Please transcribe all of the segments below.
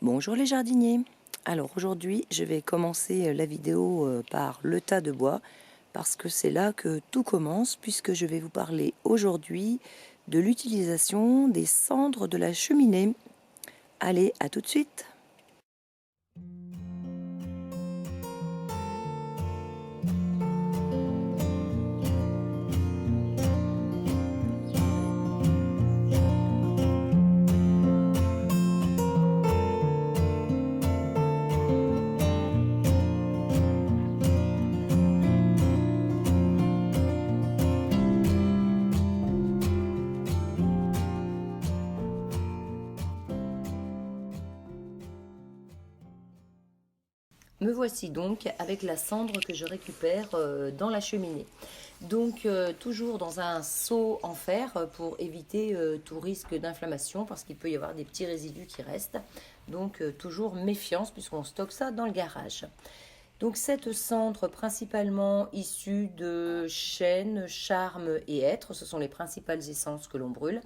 Bonjour les jardiniers. Alors aujourd'hui je vais commencer la vidéo par le tas de bois parce que c'est là que tout commence puisque je vais vous parler aujourd'hui de l'utilisation des cendres de la cheminée. Allez, à tout de suite. Me voici donc avec la cendre que je récupère dans la cheminée. Donc toujours dans un seau en fer pour éviter tout risque d'inflammation parce qu'il peut y avoir des petits résidus qui restent. Donc toujours méfiance puisqu'on stocke ça dans le garage. Donc cette cendre principalement issue de chêne, charme et hêtre, ce sont les principales essences que l'on brûle.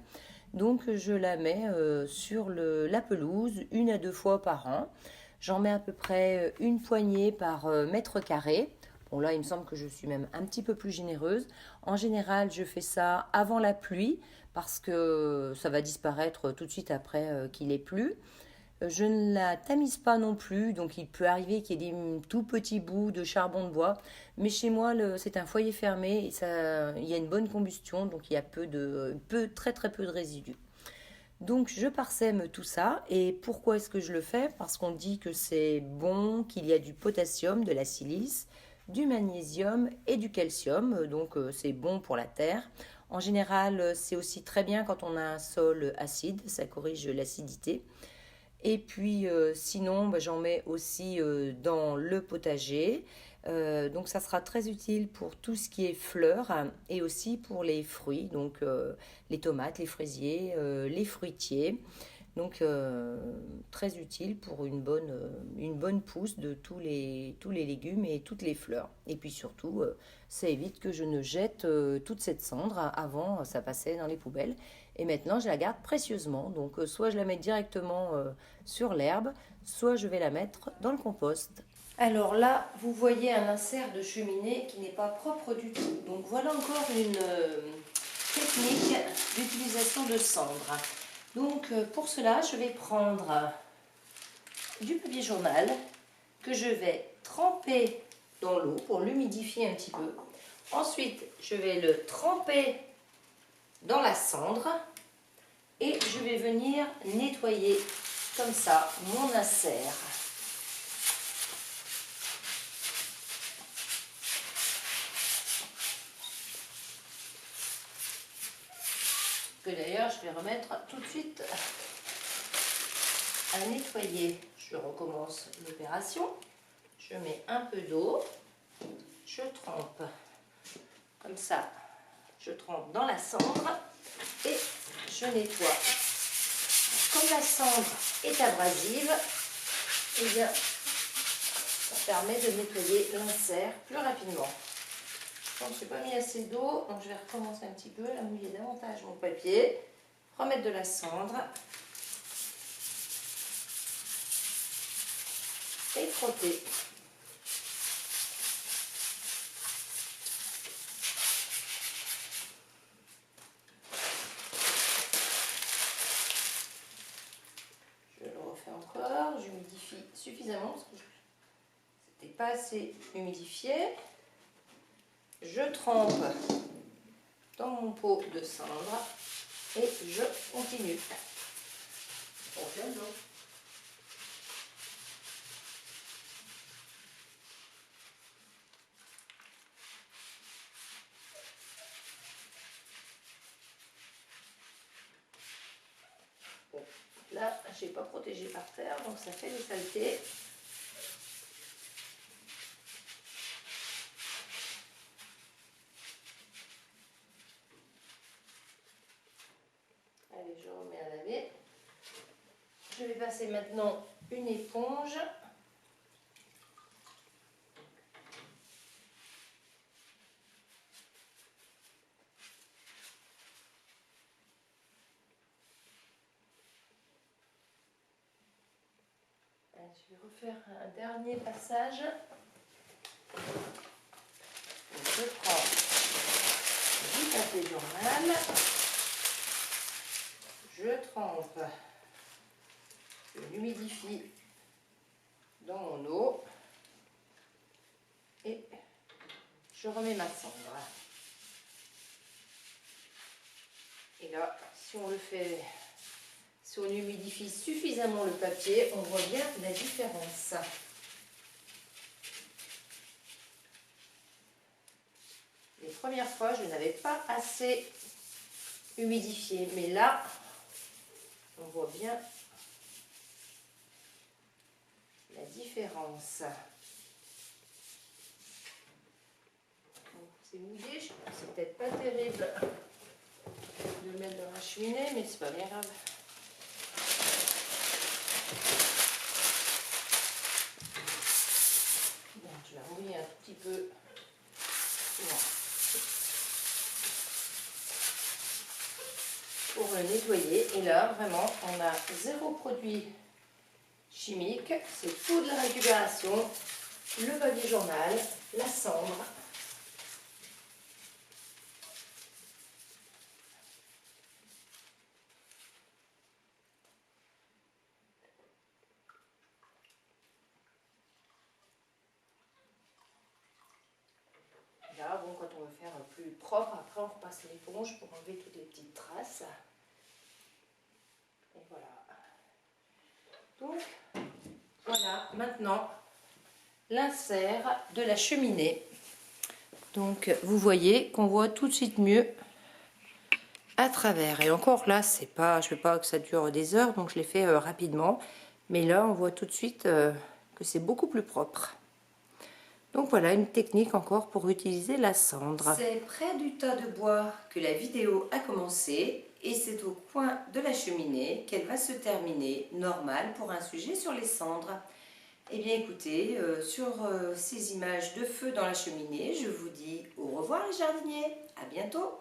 Donc je la mets sur la pelouse 1 à 2 fois par an. J'en mets à peu près une poignée par mètre carré. Bon là il me semble que je suis même un petit peu plus généreuse. En général je fais ça avant la pluie parce que ça va disparaître tout de suite après qu'il ait plu. Je ne la tamise pas non plus, donc il peut arriver qu'il y ait des tout petits bouts de charbon de bois. Mais chez moi, c'est un foyer fermé et il y a une bonne combustion, donc il y a très très peu de résidus. Donc je parsème tout ça. Et pourquoi est-ce que je le fais? Parce qu'on dit que c'est bon, qu'il y a du potassium, de la silice, du magnésium et du calcium. Donc c'est bon pour la terre. En général, c'est aussi très bien quand on a un sol acide, ça corrige l'acidité. Et puis sinon, j'en mets aussi dans le potager. Donc ça sera très utile pour tout ce qui est fleurs et aussi pour les fruits, donc les tomates, les fraisiers, les fruitiers. Donc très utile pour une bonne pousse de tous les légumes et toutes les fleurs. Et puis surtout, ça évite que je ne jette toute cette cendre. Avant, ça passait dans les poubelles. Et maintenant, je la garde précieusement. Donc soit je la mets directement sur l'herbe, soit je vais la mettre dans le compost. Alors là, vous voyez un insert de cheminée qui n'est pas propre du tout. Donc voilà encore une technique d'utilisation de cendre. Donc pour cela, je vais prendre du papier journal que je vais tremper dans l'eau pour l'humidifier un petit peu. Ensuite, je vais le tremper dans la cendre et je vais venir nettoyer comme ça mon insert. Que d'ailleurs je vais remettre tout de suite à nettoyer. Je recommence l'opération. Je mets un peu d'eau, je trempe comme ça, je trempe dans la cendre et je nettoie. Comme la cendre est abrasive, eh bien, ça permet de nettoyer l'insert plus rapidement. Donc je n'ai pas mis assez d'eau, donc je vais recommencer un petit peu à mouiller davantage mon papier, remettre de la cendre et frotter. Je le refais encore, j'humidifie suffisamment parce que c'était pas assez humidifié. Je trempe dans mon pot de cendre et je continue. Bon, là, je n'ai pas protégé par terre, donc ça fait des saletés. Allez, je remets à laver. Je vais passer maintenant une éponge. Je vais refaire un dernier passage. Je prends du papier journal, je trempe, je l'humidifie dans mon eau et je remets ma cendre. Et là, si on le fait, si on humidifie suffisamment le papier, on voit bien la différence. Les premières fois, je n'avais pas assez humidifié, mais là, on voit bien la différence. C'est mouillé, c'est peut-être pas terrible de le mettre dans la cheminée, mais c'est pas bien grave. Bon, je vais remouiller un tout petit peu. Bon. Pour le nettoyer. Et là, vraiment, on a zéro produit chimique. C'est tout de la récupération. Le papier journal, la cendre. Là, bon, quand on veut faire plus propre, après on repasse l'éponge pour enlever toutes les petites traces. Et voilà. Donc, voilà, maintenant, l'insert de la cheminée. Donc, vous voyez qu'on voit tout de suite mieux à travers. Et encore là, c'est pas, je ne veux pas que ça dure des heures, donc je l'ai fait rapidement. Mais là, on voit tout de suite que c'est beaucoup plus propre. Donc voilà une technique encore pour utiliser la cendre. C'est près du tas de bois que la vidéo a commencé et c'est au coin de la cheminée qu'elle va se terminer, normal pour un sujet sur les cendres. Eh bien écoutez, sur ces images de feu dans la cheminée, je vous dis au revoir les jardiniers, à bientôt.